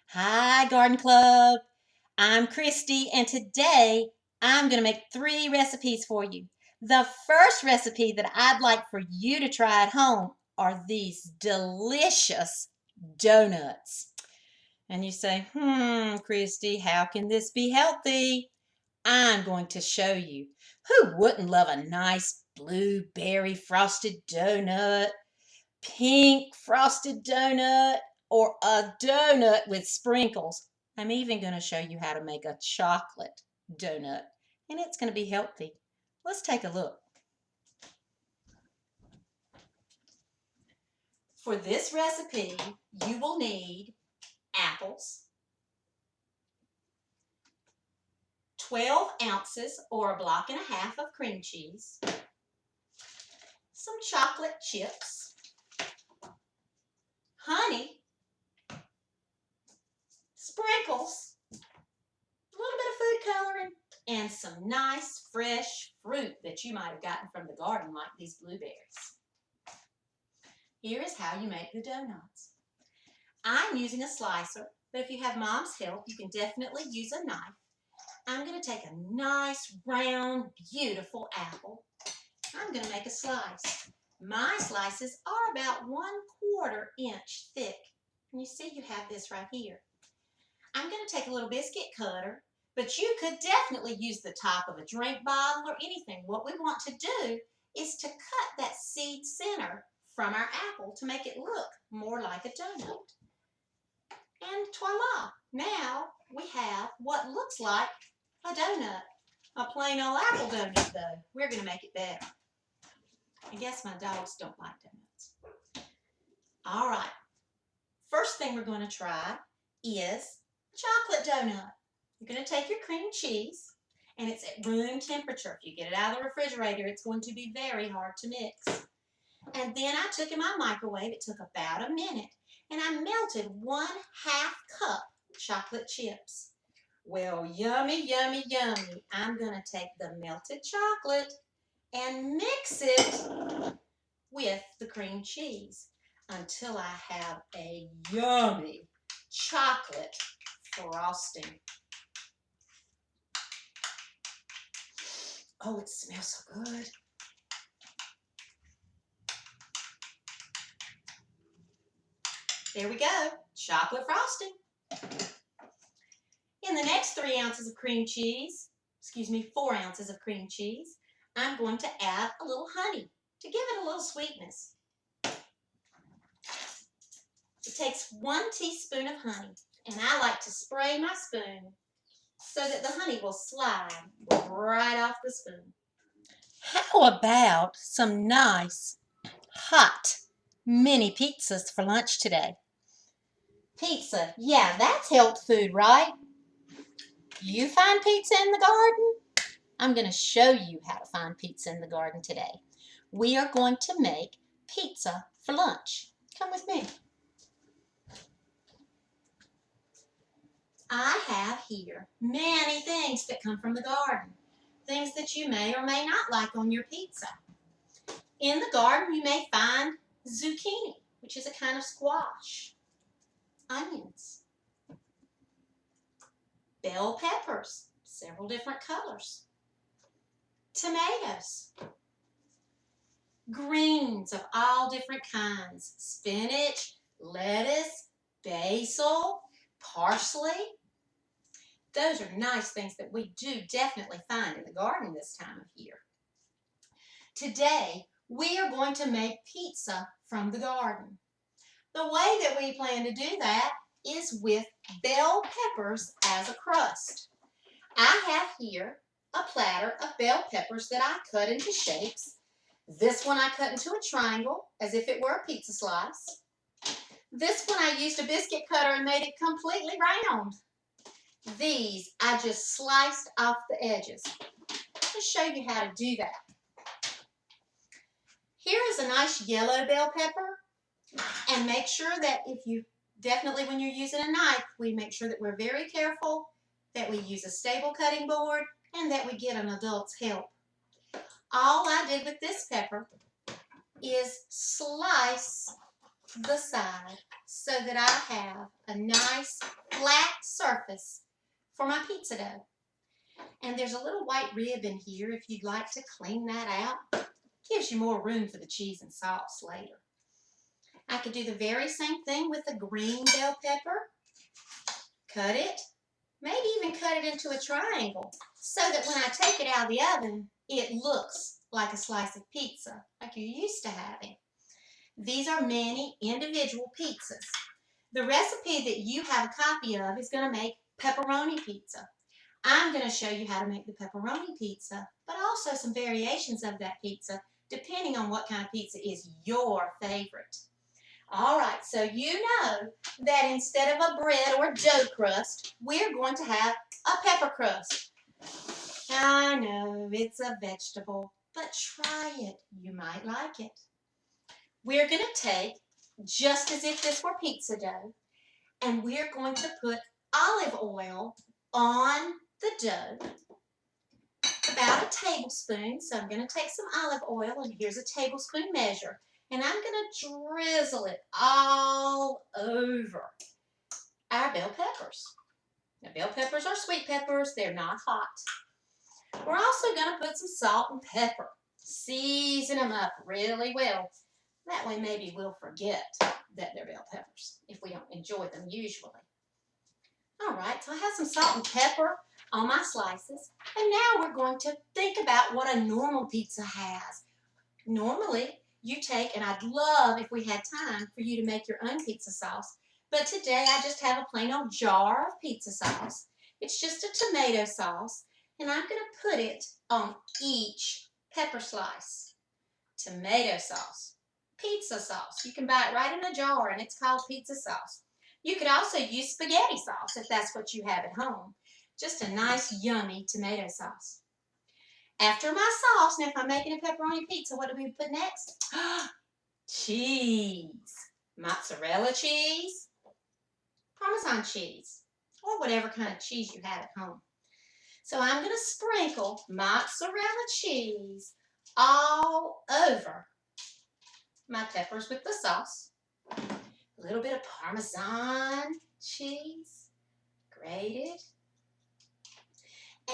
Hi, Garden Club. I'm Christy, and today I'm going to make 3 recipes for you. The first recipe that I'd like for you to try at home are these delicious donuts. And you say, Christy, how can this be healthy? I'm going to show you. Who wouldn't love a nice blueberry frosted donut? Pink frosted donut, or a donut with sprinkles. I'm even going to show you how to make a chocolate donut, and it's going to be healthy. Let's take a look. For this recipe, you will need apples, 12 ounces or a block and a half of cream cheese, some chocolate chips, honey, sprinkles, a little bit of food coloring, and some nice fresh fruit that you might have gotten from the garden, like these blueberries. Here is how you make the donuts. I'm using a slicer, but if you have Mom's help, you can definitely use a knife. I'm going to take a nice, round, beautiful apple. I'm going to make a slice. My slices are about 1/4 inch thick. And you see you have this right here. I'm going to take a little biscuit cutter, but you could definitely use the top of a drink bottle or anything. What we want to do is to cut that seed center from our apple to make it look more like a donut. And voila! Now we have what looks like a donut. A plain old apple donut, though. We're going to make it better. I guess my dogs don't like donuts. All right. First thing we're going to try is chocolate donut. You're going to take your cream cheese, and it's at room temperature. If you get it out of the refrigerator, it's going to be very hard to mix. And then I took in my microwave. It took about a minute, and I melted 1/2 cup chocolate chips. Well, yummy, yummy, yummy. I'm going to take the melted chocolate and mix it with the cream cheese until I have a yummy chocolate frosting. Oh, it smells so good. There we go, chocolate frosting. In the next 3 ounces of cream cheese, 4 ounces of cream cheese, I'm going to add a little honey to give it a little sweetness. It takes 1 teaspoon of honey, and I like to spray my spoon so that the honey will slide right off the spoon. How about some nice, hot mini pizzas for lunch today? Pizza, yeah, that's health food, right? You find pizza in the garden? I'm going to show you how to find pizza in the garden today. We are going to make pizza for lunch. Come with me. I have here many things that come from the garden. Things that you may or may not like on your pizza. In the garden, you may find zucchini, which is a kind of squash, onions, bell peppers, several different colors, tomatoes, greens of all different kinds, spinach, lettuce, basil, parsley. Those are nice things that we do definitely find in the garden this time of year. Today, we are going to make pizza from the garden. The way that we plan to do that is with bell peppers as a crust. I have here a platter of bell peppers that I cut into shapes. This one I cut into a triangle as if it were a pizza slice. This one I used a biscuit cutter and made it completely round. These I just sliced off the edges. I'll show you how to do that. Here is a nice yellow bell pepper. And make sure that definitely when you're using a knife, we make sure that we're very careful, that we use a stable cutting board, and that we get an adult's help. All I did with this pepper is slice the side so that I have a nice flat surface for my pizza dough. And there's a little white rib in here if you'd like to clean that out. Gives you more room for the cheese and sauce later. I could do the very same thing with the green bell pepper. Cut it, maybe even cut it into a triangle so that when I take it out of the oven, it looks like a slice of pizza, like you're used to having. These are many individual pizzas. The recipe that you have a copy of is going to make pepperoni pizza. I'm going to show you how to make the pepperoni pizza, but also some variations of that pizza, depending on what kind of pizza is your favorite. All right, so you know that instead of a bread or dough crust, we're going to have a pepper crust. I know it's a vegetable, but try it. You might like it. We're going to take, just as if this were pizza dough, and we're going to put olive oil on the dough, about a tablespoon. So I'm going to take some olive oil, and here's a tablespoon measure, and I'm going to drizzle it all over our bell peppers. Now, bell peppers are sweet peppers. They're not hot. We're also going to put some salt and pepper. Season them up really well. That way maybe we'll forget that they're bell peppers if we don't enjoy them usually. All right, so I have some salt and pepper on my slices. And now we're going to think about what a normal pizza has. Normally, you take, and I'd love if we had time for you to make your own pizza sauce. But today I just have a plain old jar of pizza sauce. It's just a tomato sauce. And I'm going to put it on each pepper slice. Tomato sauce. Pizza sauce. You can buy it right in a jar, and it's called pizza sauce. You could also use spaghetti sauce if that's what you have at home. Just a nice, yummy tomato sauce. After my sauce, now if I'm making a pepperoni pizza, what do we put next? Cheese. Mozzarella cheese, Parmesan cheese, or whatever kind of cheese you have at home. So I'm going to sprinkle mozzarella cheese all over my peppers with the sauce. A little bit of Parmesan cheese, grated.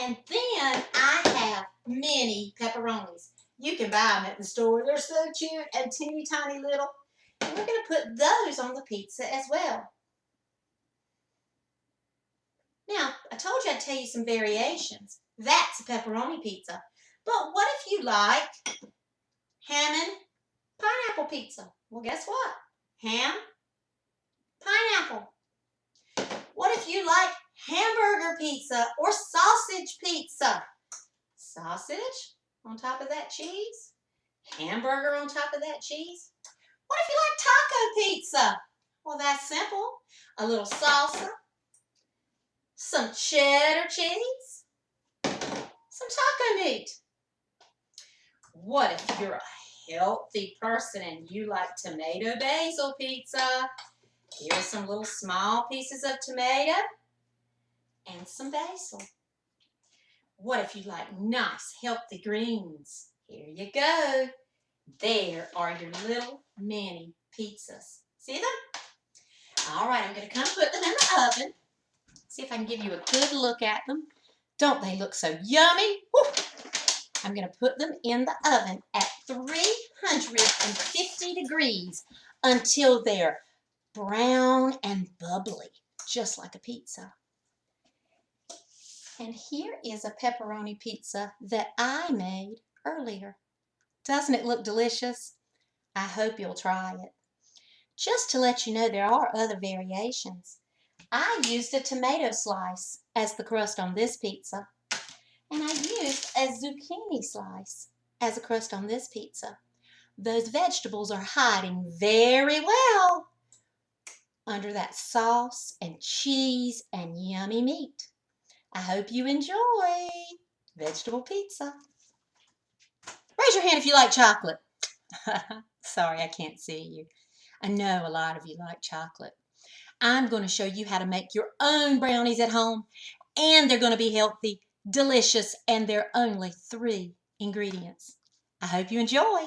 And then I have mini pepperonis. You can buy them at the store. They're so cute and teeny tiny little. And we're going to put those on the pizza as well. Now, I told you I'd tell you some variations. That's a pepperoni pizza. But what if you like ham and pineapple pizza? Well, guess what? Ham, pineapple. What if you like hamburger pizza or sausage pizza? Sausage on top of that cheese? Hamburger on top of that cheese? What if you like taco pizza? Well, that's simple. A little salsa, some cheddar cheese, some taco meat. What if you're a healthy person and you like tomato basil pizza? Here's some little small pieces of tomato and some basil. What if you like nice, healthy greens? Here you go. There are your little mini pizzas. See them? All right, I'm going to come put them in the oven. See if I can give you a good look at them. Don't they look so yummy? Woo! I'm going to put them in the oven at 350 degrees until they're brown and bubbly, just like a pizza. And here is a pepperoni pizza that I made earlier. Doesn't it look delicious? I hope you'll try it. Just to let you know, there are other variations. I used a tomato slice as the crust on this pizza, and I used a zucchini slice as a crust on this pizza. Those vegetables are hiding very well under that sauce and cheese and yummy meat. I hope you enjoy vegetable pizza. Raise your hand if you like chocolate. Sorry, I can't see you. I know a lot of you like chocolate. I'm going to show you how to make your own brownies at home, and they're going to be healthy, delicious, and they're only 3 ingredients. I hope you enjoy.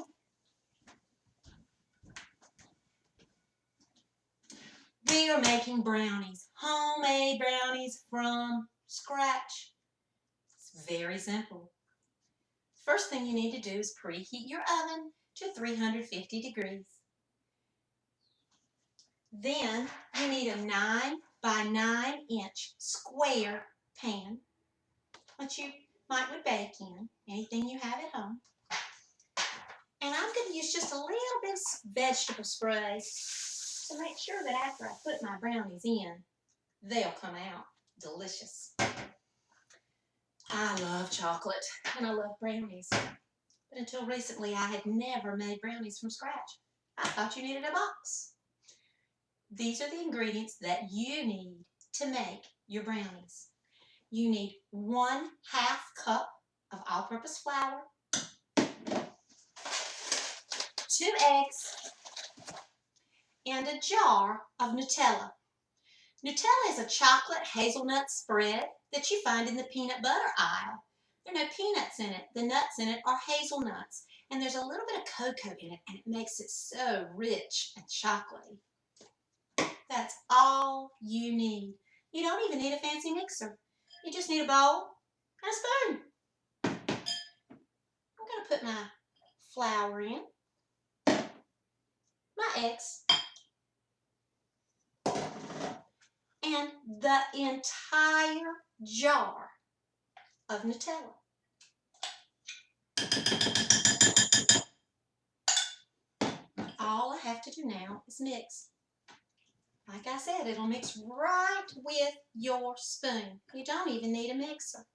are making brownies, homemade brownies from scratch. It's very simple. First thing you need to do is preheat your oven to 350 degrees. Then you need a 9 by 9 inch square pan, which you would bake in, anything you have at home. And I'm going to use just a little bit of vegetable spray to make sure that after I put my brownies in, they'll come out delicious. I love chocolate and I love brownies. But until recently, I had never made brownies from scratch. I thought you needed a box. These are the ingredients that you need to make your brownies. You need 1/2 cup of all-purpose flour, 2 eggs, and a jar of Nutella. Nutella is a chocolate hazelnut spread that you find in the peanut butter aisle. There are no peanuts in it. The nuts in it are hazelnuts, and there's a little bit of cocoa in it, and it makes it so rich and chocolatey. That's all you need. You don't even need a fancy mixer. You just need a bowl and a spoon. I'm going to put my flour in, my eggs, and the entire jar of Nutella. All I have to do now is mix. Like I said, it'll mix right with your spoon. You don't even need a mixer.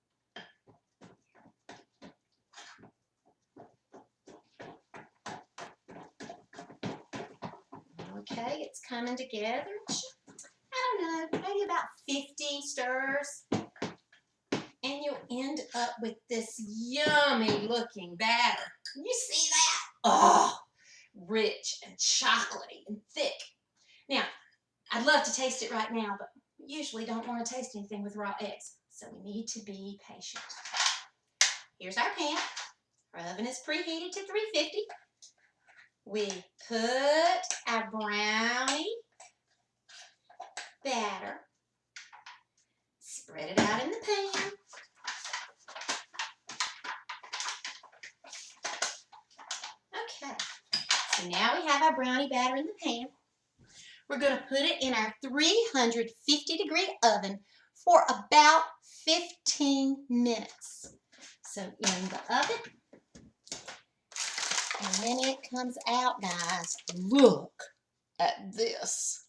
Okay, it's coming together. I don't know, maybe about 50 stirs. And you'll end up with this yummy looking batter. Can you see that? Oh, rich and chocolatey and thick. Now, I'd love to taste it right now, but we usually don't want to taste anything with raw eggs, so we need to be patient. Here's our pan. Our oven is preheated to 350. We put our brownie batter, spread it out in the pan. Okay, so now we have our brownie batter in the pan. We're going to put it in our 350-degree oven for about 15 minutes. So in the oven, and when it comes out, guys, look at this.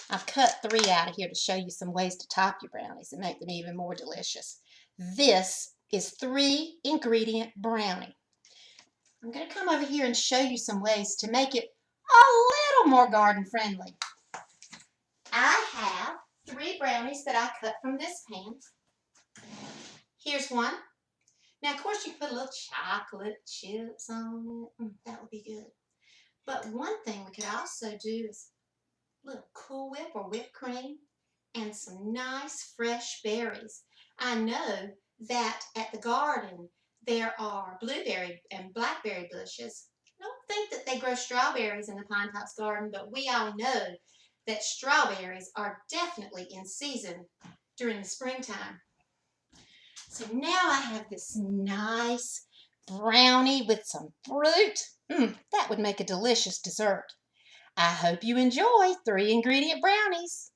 I've cut 3 out of here to show you some ways to top your brownies and make them even more delicious. This is 3-ingredient brownie. I'm going to come over here and show you some ways to make it a little more garden friendly. I have 3 brownies that I cut from this pan. Here's one. Now, of course, you put a little chocolate chips on it. That would be good. But one thing we could also do is a little Cool Whip or whipped cream and some nice fresh berries. I know that at the garden there are blueberry and blackberry bushes. I don't think that they grow strawberries in the Pine Tops garden, but we all know that strawberries are definitely in season during the springtime. So now I have this nice brownie with some fruit. That would make a delicious dessert. I hope you enjoy 3-ingredient brownies.